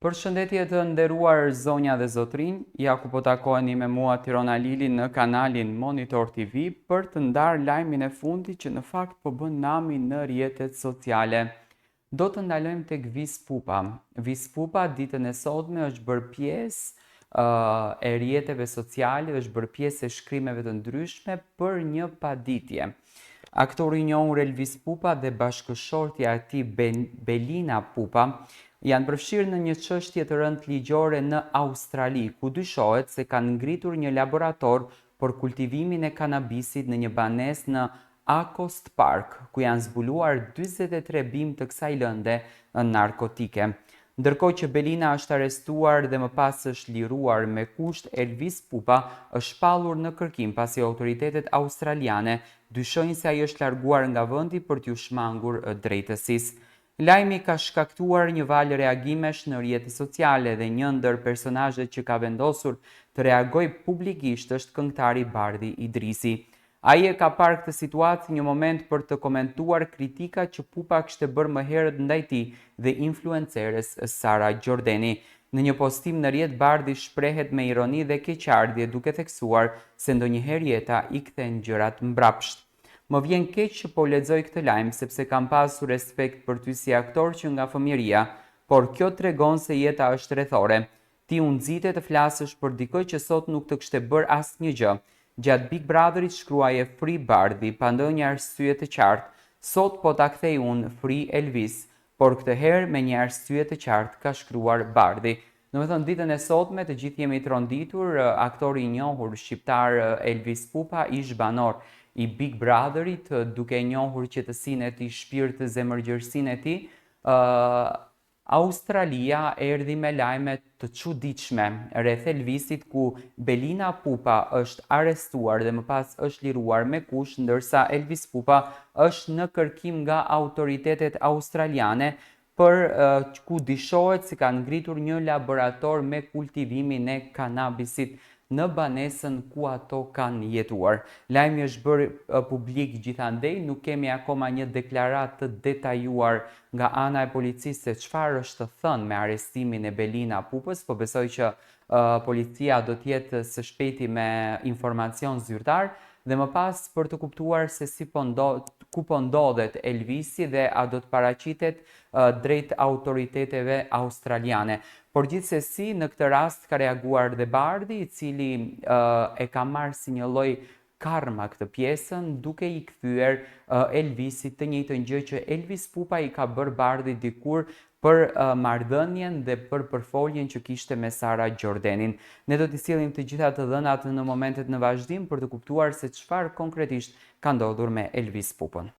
Përshëndetje të nderuar zonja dhe zotrinj, ja ku po takoheni me mua Tirona Lili në kanalin Monitor TV për të ndarë lajmin e fundit që në fakt po bën nami në rrjetet sociale. Do të ndalojmë tek Vispupa. Vispupa ditën e sotme është bërë pjesë e rrjeteve sociale, është bërë pjesë e shkrimeve të ndryshme për një paditje. Aktori i njohur Elvis Pupa dhe bashkëshortja e tij Belina Pupa janë përfshirë në një çështje të rëndë ligjore në Australi, ku dyshohet se kanë ngritur një laborator për kultivimin e kanabisit në një banesë në Acost Park, ku janë zbuluar 43 bimë të kësaj lënde narkotike. Ndërkohë që Belina është arrestuar dhe më pas është liruar me kusht, Elvis Pupa është shpallur në kërkim pasi autoritetet australiane dyshojnë se ai është larguar nga vendi për t'u shmangur drejtësisë. Lajmi ka shkaktuar një valë reagimesh në rrjetet sociale dhe një ndër personazhet që ka vendosur të reagojë publikisht është këngëtari Bardhi Idrisi. Ai e ka parë këtë situatë një moment për të komentuar kritikat që Pupa kishte bërë më herët ndaj tij dhe influenceres Sara Gjordeni. Në një postim në rrjet, Bardhi shprehet me ironi dhe keqardhje duke theksuar se ndonjëherë jeta i kthen gjërat mbrapsht. Më vjen keq që po lexoj këtë lajm sepse kam pasur respekt për ty si aktor që nga fëmijëria, por kjo tregon se jeta është rrethore. Ti u nxite të flasësh për dikë që sot nuk të kishte bërë asnjë gjë. Gjatë Big Brotherit shkruaje Free Bardhi pa ndonjë arsye të qartë. Sot po ta kthej unë Free Elvis, por këtë herë me një arsye të qartë, ka shkruar Bardhi. Domethënë ditën e sotme të gjithë jemi tronditur, aktori i njohur shqiptar Elvis Pupa, ish banor i Big Brotherit, duke njohur qetësinë e tij, shpirt, zemërgjërsinë e tij. Australia erdhi me lajme të çuditshme rreth Elvisit, ku Belina Pupa është arrestuar dhe më pas është liruar me kusht, ndërsa Elvis Pupa është në kërkim nga autoritetet australiane ku dishohet se kanë ngritur një laborator me kultivimin e kanabisit në banesën ku ato kanë jetuar. Lajmi është bërë publik gjithandej, nuk kemi akoma një deklaratë të detajuar nga ana e policisë se çfarë është thënë me arrestimin e Belina Pupës, po besoj që policia do të jetë së shpejti me informacion zyrtar dhe më pas për të kuptuar se ku po ndodhet Elvisi dhe a do të paraqitet drejt autoriteteve australiane. Por gjithsesi në këtë rast ka reaguar dhe Bardhi, i cili e ka marrë si një lloj karma këtë pjesën, duke i kthyer Elvisit të njëjtën gjë që Elvis Pupa i ka bërë Bardhi dikur për marrëdhënien dhe për përfoljen që kishte me Sara Gjordenin. Ne do t'i sillim të gjitha të dhënat në momentet në vazhdim për të kuptuar se çfarë konkretisht ka ndodhur me Elvis Pupën.